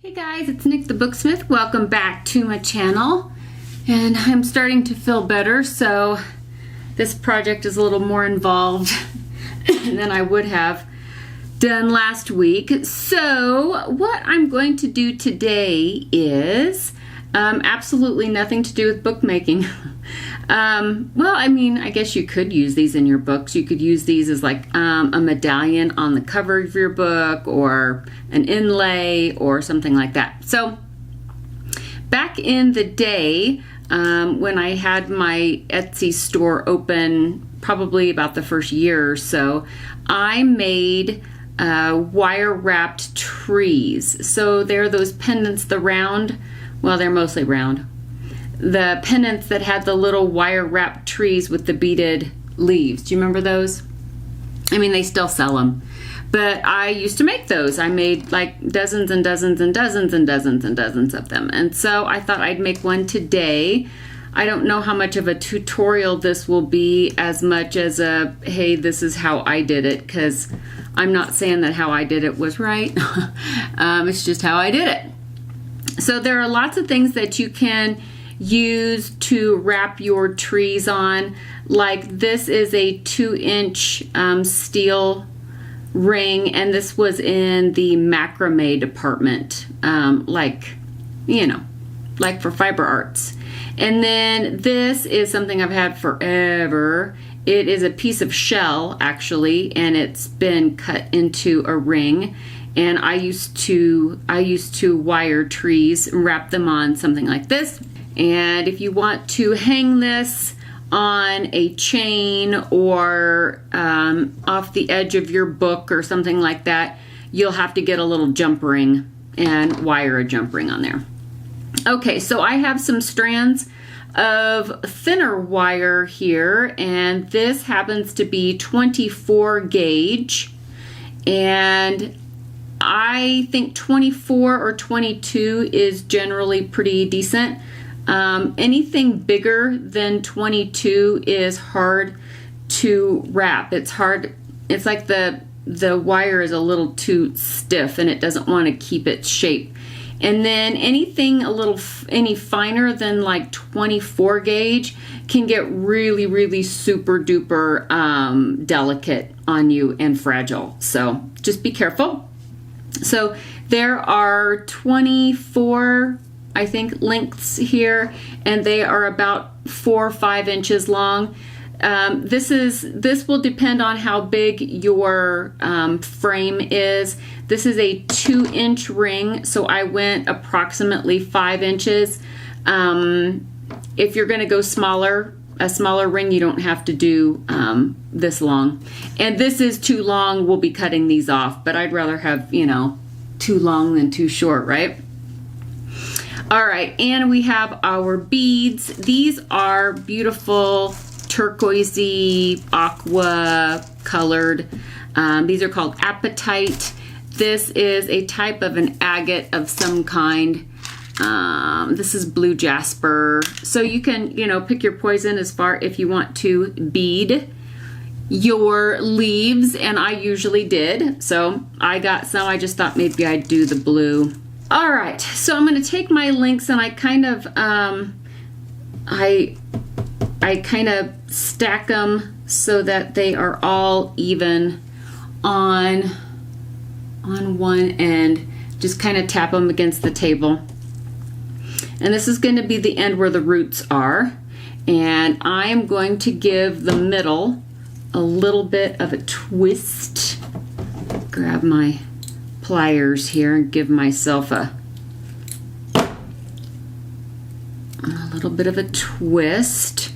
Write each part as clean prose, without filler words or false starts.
Hey guys, it's Nick the Booksmith. Welcome back to my channel. And I'm starting to feel better, so this project is a little more involved than I would have done last week. So what I'm going to do today is absolutely nothing to do with bookmaking. Well, I mean, I guess you could use these in your books. You could use these as like a medallion on the cover of your book or an inlay or something like that. So back in the day, when I had my Etsy store open, probably about the first year or so, I made wire wrapped trees. So they're those pendants, the round, well, they're mostly round. The pendants that had the little wire wrapped trees with the beaded leaves. Do you remember those? I mean, they still sell them. But I used to make those. I made like dozens and dozens and dozens and dozens and dozens of them. And so I thought I'd make one today. I don't know how much of a tutorial this will be as much as a, hey, this is how I did it, because I'm not saying that how I did it was right. It's just how I did it. So there are lots of things that you can use to wrap your trees on. Like this is a 2-inch steel ring, and this was in the macrame department, like for fiber arts. And then this is something I've had forever. It is a piece of shell actually, and it's been cut into a ring. And I used to wire trees and wrap them on something like this. And if you want to hang this on a chain or off the edge of your book or something like that, you'll have to get a little jump ring and wire a jump ring on there. Okay, so I have some strands of thinner wire here, and this happens to be 24 gauge, and I think 24 or 22 is generally pretty decent. Anything bigger than 22 is hard to wrap. It's hard. It's like the wire is a little too stiff and it doesn't want to keep its shape. And then anything any finer than like 24 gauge can get really, really super duper delicate on you and fragile. So just be careful. So there are 24, I think, lengths here, and they are about 4 or 5 inches long. This will depend on how big your frame is. This is a 2-inch ring, so I went approximately 5 inches. If you're going to go smaller, a smaller ring, you don't have to do this long. And this is too long, we'll be cutting these off, but I'd rather have, too long than too short, right? All right, and we have our beads. These are beautiful turquoisey, aqua colored. These are called apatite. This is a type of an agate of some kind. This is blue jasper. So you can, pick your poison as far if you want to bead your leaves, and I usually did. So I got some. I just thought maybe I'd do the blue. All right, so I'm going to take my links and I kind of I kind of stack them so that they are all even on one end. Just kind of tap them against the table. And this is going to be the end where the roots are. And I'm going to give the middle a little bit of a twist. Grab my pliers here and give myself a little bit of a twist.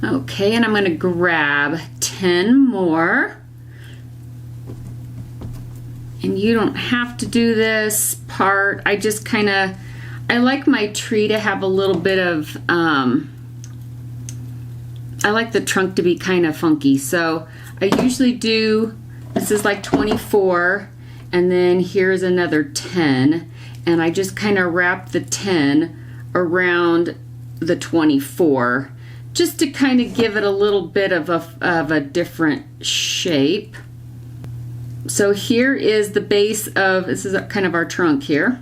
Okay, and I'm going to grab 10 more. And you don't have to do this part. I just I like my tree to have a little bit of, I like the trunk to be kind of funky. So I usually do, this is like 24, and then here's another 10. And I just kind of wrap the 10 around the 24 just to kind of give it a little bit of a different shape. So here is the base of, this is kind of our trunk here.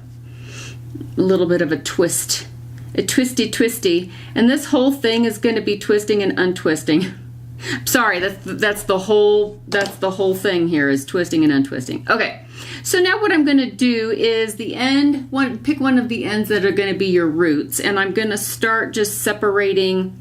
A little bit of a twist, a twisty, and this whole thing is going to be twisting and untwisting. Sorry, that's the whole thing here is twisting and untwisting. Okay, so now what I'm going to do is pick one of the ends that are going to be your roots, and I'm going to start just separating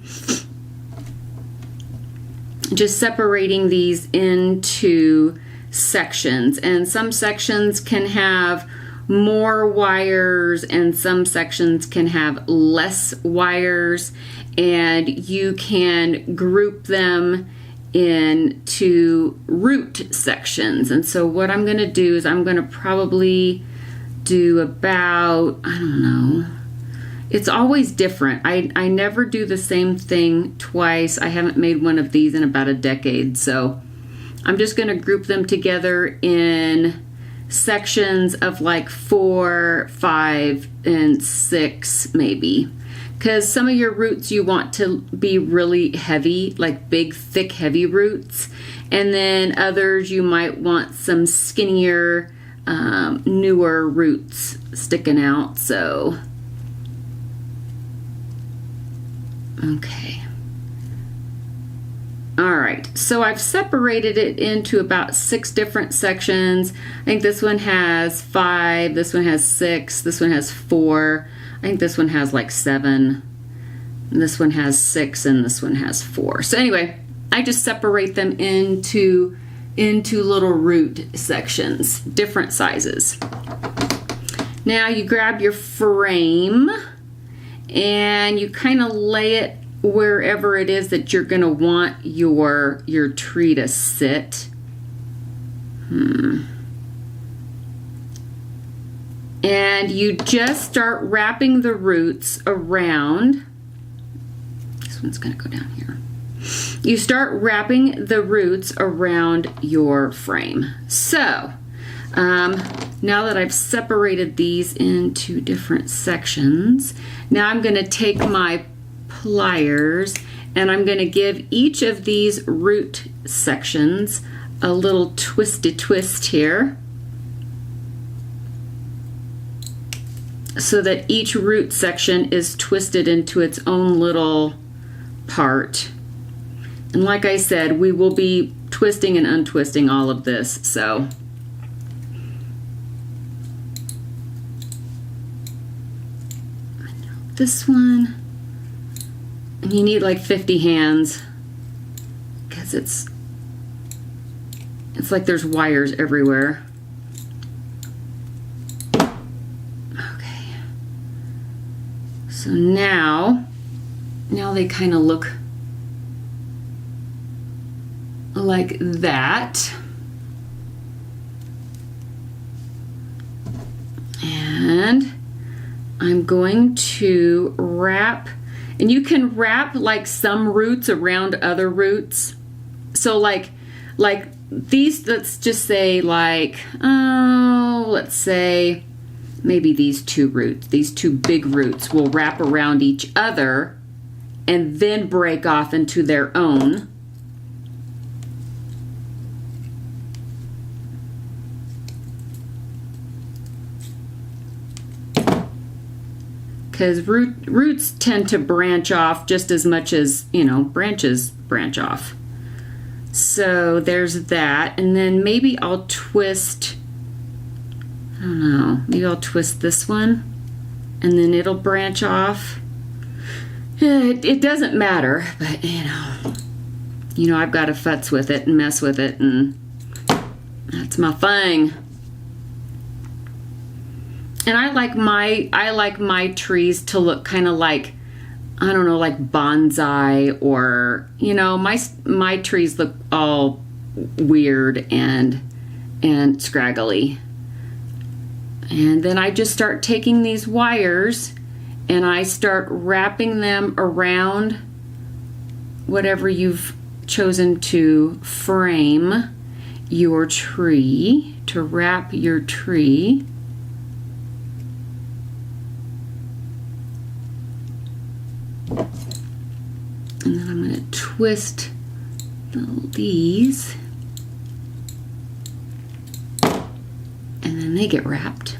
these into sections, and some sections can have more wires and some sections can have less wires, and you can group them into root sections. And so what I'm going to do is I'm going to probably do about, I don't know, it's always different. I never do the same thing twice. I haven't made one of these in about a decade, so I'm just going to group them together in sections of like 4, 5, and 6 maybe. Because some of your roots you want to be really heavy, like big, thick, heavy roots. And then others you might want some skinnier, newer roots sticking out. So, okay. All right, so I've separated it into about 6 different sections. I think this one has 5, this one has 6, this one has 4. I think this one has like 7, and this one has 6, and this one has 4. So anyway, I just separate them into little root sections, different sizes. Now you grab your frame and you kind of lay it wherever it is that you're going to want your tree to sit. And you just start wrapping the roots around. This one's going to go down here. You start wrapping the roots around your frame. So now that I've separated these into different sections, now I'm going to take my pliers and I'm going to give each of these root sections a little twisty twist here, so that each root section is twisted into its own little part. And like I said, we will be twisting and untwisting all of this, so this one, and you need like 50 hands because it's like there's wires everywhere. Okay, so now they kind of look like that. And I'm going to wrap, and you can wrap like some roots around other roots. So like these, let's just say like, let's say maybe these 2 roots, these 2 big roots will wrap around each other and then break off into their own. Because roots tend to branch off just as much as, branches branch off. So there's that. And then maybe I'll twist, I don't know, maybe I'll twist this one and then it'll branch off. It doesn't matter, but I've got to futz with it and mess with it, and that's my thing. And I like my trees to look kind of like, I don't know, like bonsai, or my trees look all weird and scraggly. And then I just start taking these wires and I start wrapping them around whatever you've chosen to frame your tree, to wrap your tree. And then I'm going to twist these. they get wrapped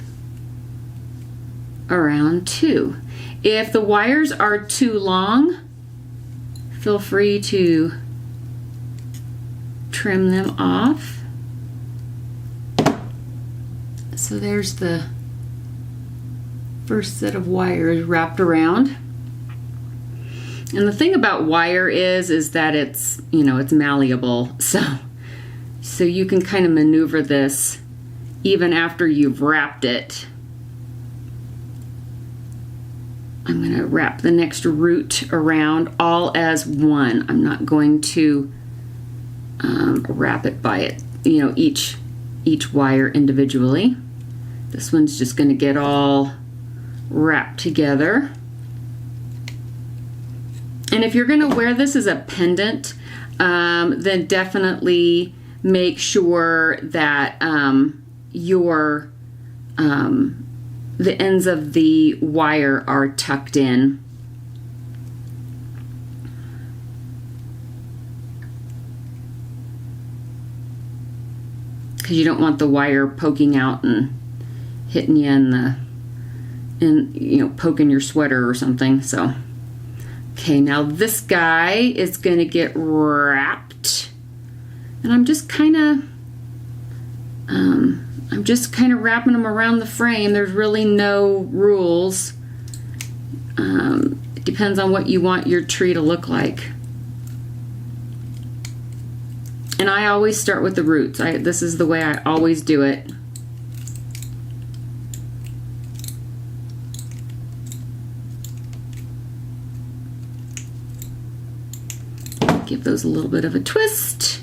around too. If the wires are too long, feel free to trim them off. So there's the first set of wires wrapped around. And the thing about wire is that it's, you know, it's malleable. So you can kind of maneuver this even after you've wrapped it. I'm going to wrap the next root around all as one. I'm not going to wrap it by it, you know, each wire individually. This one's just going to get all wrapped together. And if you're going to wear this as a pendant, then definitely make sure that the ends of the wire are tucked in. Because you don't want the wire poking out and hitting you you know, poking your sweater or something. So, okay, now this guy is going to get wrapped, and I'm just kind of wrapping them around the frame. There's really no rules. It depends on what you want your tree to look like. And I always start with the roots. This is the way I always do it. Give those a little bit of a twist.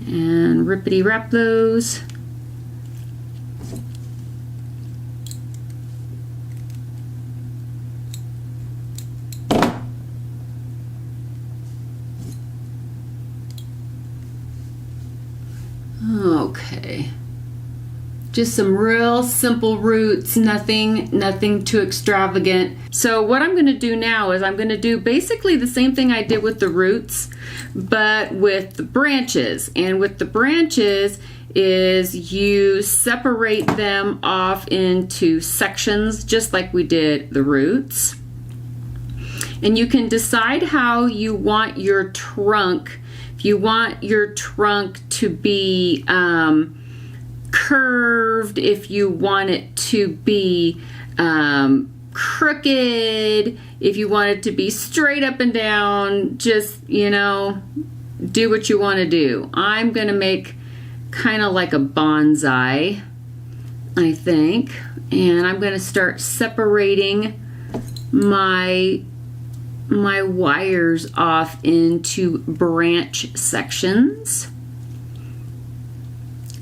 And rippity wrap those. Okay. Just some real simple roots, nothing too extravagant. So what I'm going to do now is I'm going to do basically the same thing I did with the roots, but with the branches. And with the branches is you separate them off into sections just like we did the roots. And you can decide how you want your trunk. If you want your trunk to be curved, if you want it to be crooked, if you want it to be straight up and down, just, you know, do what you want to do. I'm going to make kind of like a bonsai, I think, and I'm going to start separating my wires off into branch sections,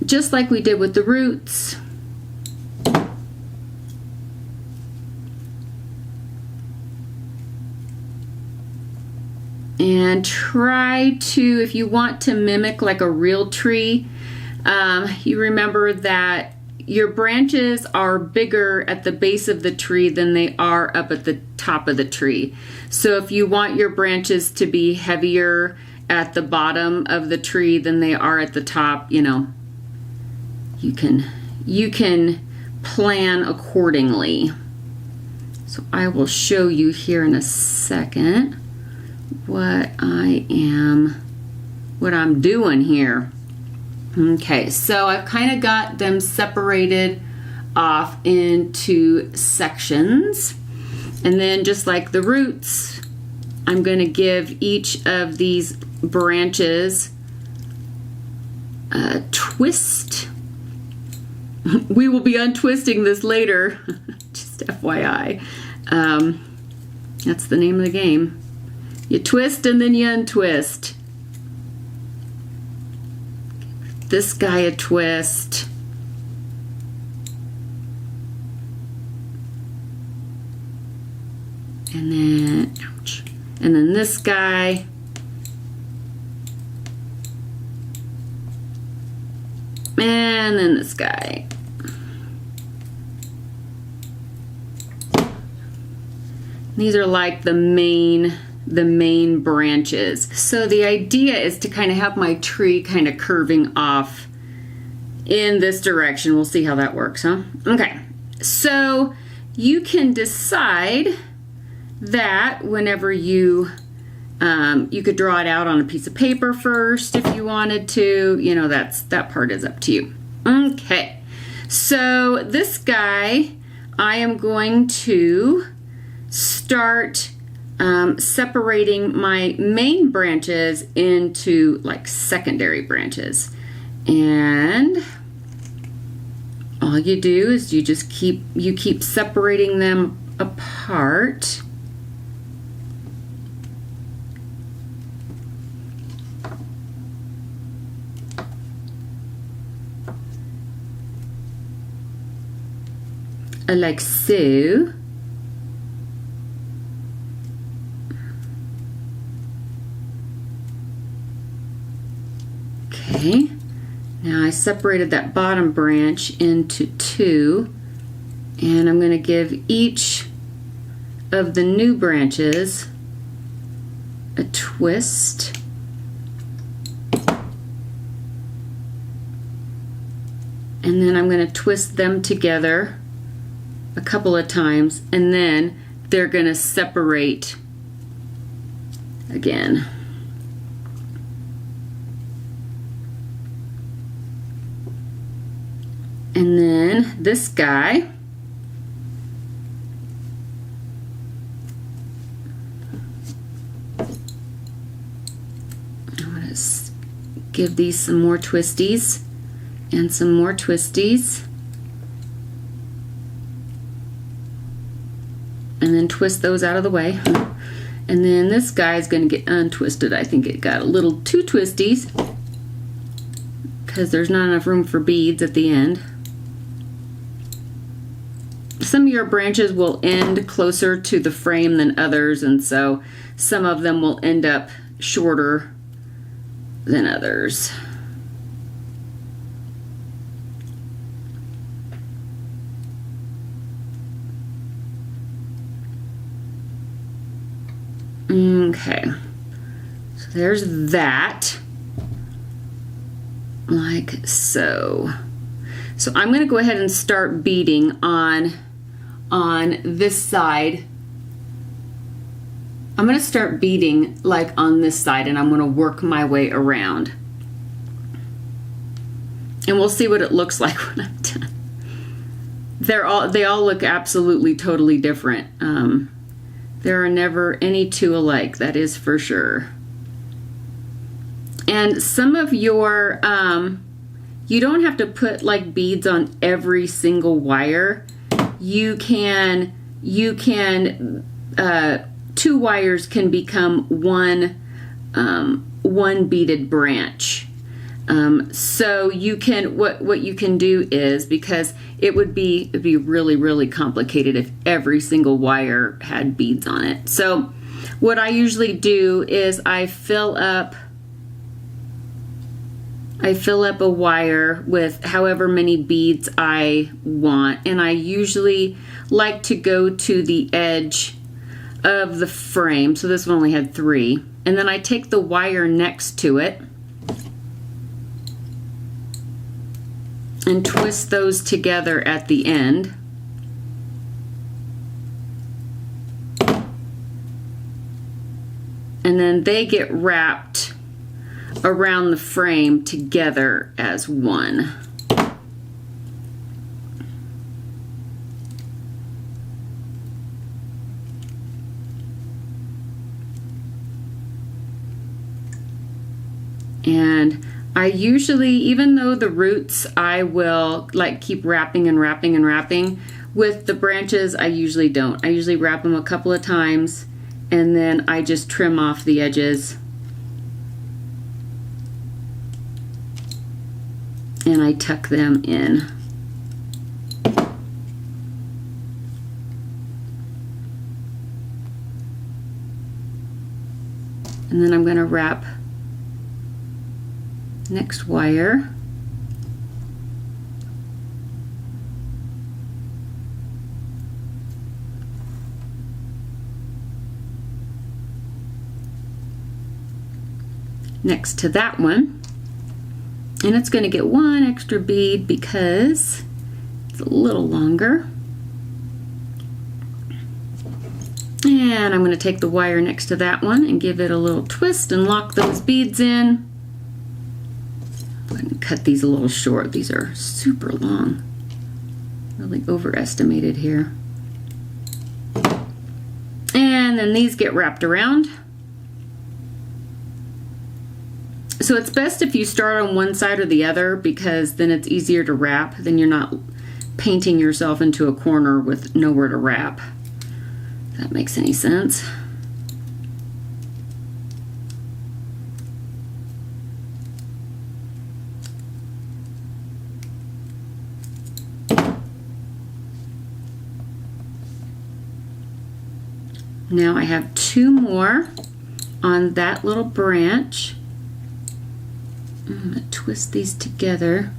just like we did with the roots. And try to, if you want to mimic like a real tree, you remember that your branches are bigger at the base of the tree than they are up at the top of the tree. So if you want your branches to be heavier at the bottom of the tree than they are at the top, you know, you can plan accordingly. So I will show you here in a second what I'm doing here. Okay, so I've kind of got them separated off into sections, and then just like the roots, I'm going to give each of these branches a twist. We will be untwisting this later, just FYI. That's the name of the game. You twist and then you untwist. Give this guy a twist. And then, ouch. And then this guy. And then this guy. These are like the main branches. So the idea is to kind of have my tree kind of curving off in this direction. We'll see how that works, huh? Okay, so you can decide that whenever you could draw it out on a piece of paper first if you wanted to. You know, that part is up to you. Okay, so this guy, I am going to start separating my main branches into like secondary branches. And all you do is you just keep separating them apart. Like so. Okay, now I separated that bottom branch into two, and I'm going to give each of the new branches a twist. And then I'm going to twist them together a couple of times, and then they're going to separate again. And then this guy, I'm going to give these some more twisties and some more twisties. And then twist those out of the way. And then this guy is going to get untwisted. I think it got a little too twisties because there's not enough room for beads at the end. Some of your branches will end closer to the frame than others, and so some of them will end up shorter than others. Okay, so there's that, like so. So I'm going to go ahead and start beading on this side. I'm going to start beading like on this side, and I'm going to work my way around. And we'll see what it looks like when I'm done. They all look absolutely totally different. There are never any two alike, that is for sure. And some of your, you don't have to put like beads on every single wire. You can, two wires can become one beaded branch. So you can, what you can do is, because it'd be really, really complicated if every single wire had beads on it. So what I usually do is I fill up a wire with however many beads I want, and I usually like to go to the edge of the frame. So this one only had 3, and then I take the wire next to it and twist those together at the end. And then they get wrapped around the frame together as one. And I usually, even though the roots I will like keep wrapping and wrapping and wrapping, with the branches I usually don't. I usually wrap them a couple of times and then I just trim off the edges and I tuck them in. And then I'm going to wrap next wire. Next to that one. And it's going to get one extra bead because it's a little longer. And I'm going to take the wire next to that one and give it a little twist and lock those beads in. I'm going to cut these a little short. These are super long. Really overestimated here. And then these get wrapped around. So it's best if you start on one side or the other because then it's easier to wrap. Then you're not painting yourself into a corner with nowhere to wrap. If that makes any sense. Now I have two more on that little branch. I'm going to twist these together.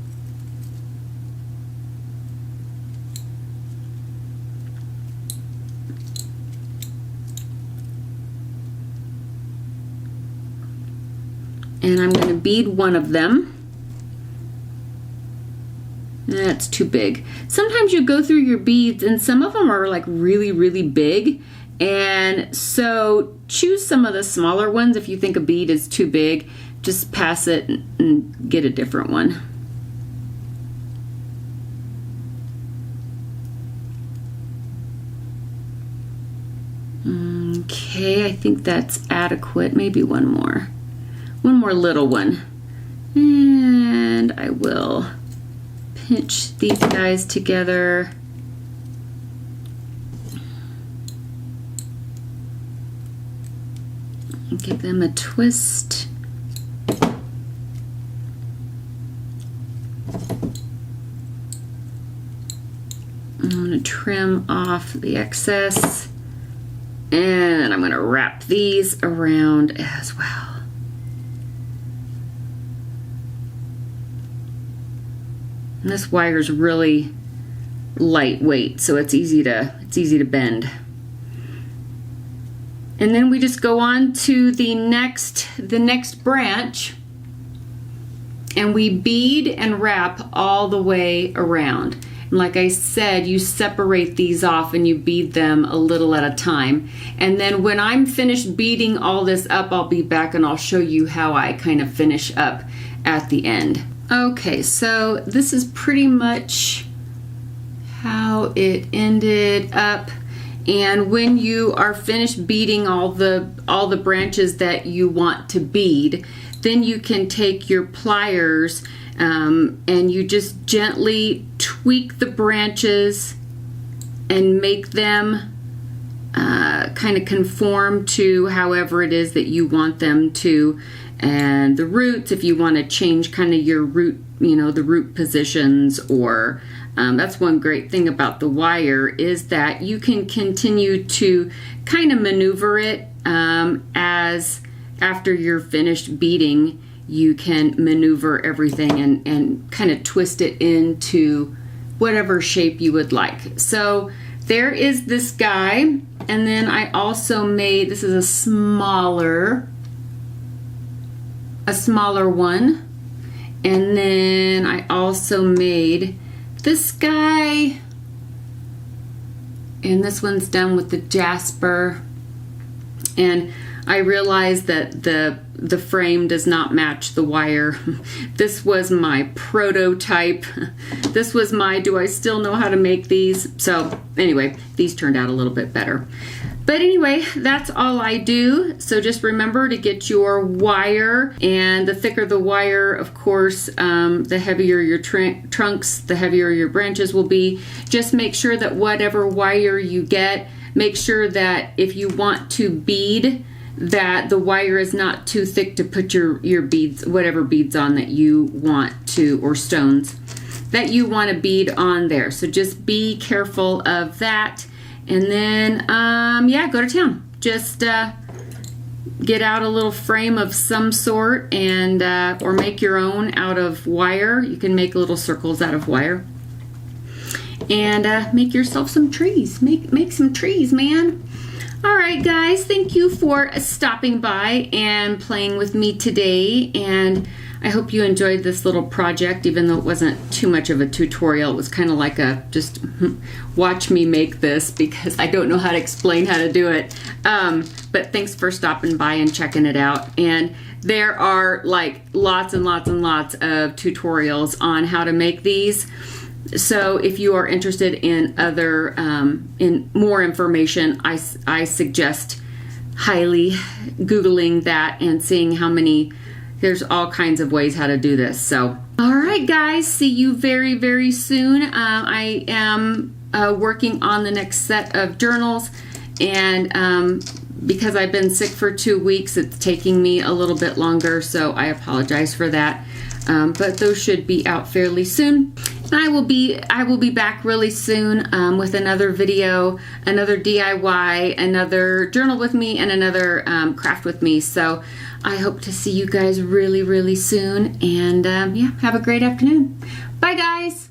And I'm going to bead one of them. That's too big. Sometimes you go through your beads and some of them are like really, really big. And so choose some of the smaller ones. If you think a bead is too big, just pass it and get a different one. Okay, I think that's adequate. Maybe one more. One more little one. And I will pinch these guys together. Give them a twist. I'm going to trim off the excess and I'm going to wrap these around as well. And this wire is really lightweight, so it's easy to bend. And then we just go on to the next branch and we bead and wrap all the way around. And like I said, you separate these off and you bead them a little at a time. And then when I'm finished beading all this up, I'll be back and I'll show you how I kind of finish up at the end. Okay, so this is pretty much how it ended up. And when you are finished beading all the branches that you want to bead, then you can take your pliers and you just gently tweak the branches and make them kind of conform to however it is that you want them to. And the roots, if you want to change kind of your root, the root positions, or that's one great thing about the wire is that you can continue to kind of maneuver it as after you're finished beading, you can maneuver everything and kind of twist it into whatever shape you would like. So there is this guy, and then I also made, this is a smaller one, and then I also made this guy, and this one's done with the jasper, and I realized that the frame does not match the wire. This was my prototype. This was my, do I still know how to make these? So anyway, these turned out a little bit better. But anyway, that's all I do. So just remember to get your wire, and the thicker the wire, of course, the heavier your trunks, the heavier your branches will be. Just make sure that whatever wire you get, make sure that if you want to bead, that the wire is not too thick to put your beads, whatever beads on that you want to, or stones that you want to bead on there. So just be careful of that. And then, yeah, go to town. Just get out a little frame of some sort, and or make your own out of wire. You can make little circles out of wire. And make yourself some trees. Make some trees, man. All right, guys, thank you for stopping by and playing with me today. And I hope you enjoyed this little project, even though it wasn't too much of a tutorial. It was kind of like a just watch me make this, because I don't know how to explain how to do it. But thanks for stopping by and checking it out. And there are like lots and lots and lots of tutorials on how to make these. So if you are interested in other in more information, I suggest highly Googling that and seeing how many. There's all kinds of ways how to do this. So, all right, guys, see you very, very soon. I am working on the next set of journals, and because I've been sick for 2 weeks, it's taking me a little bit longer, so I apologize for that. But those should be out fairly soon. And I will be back really soon with another video, another DIY, another journal with me, and another craft with me. So I hope to see you guys really, really soon. And yeah, have a great afternoon. Bye, guys.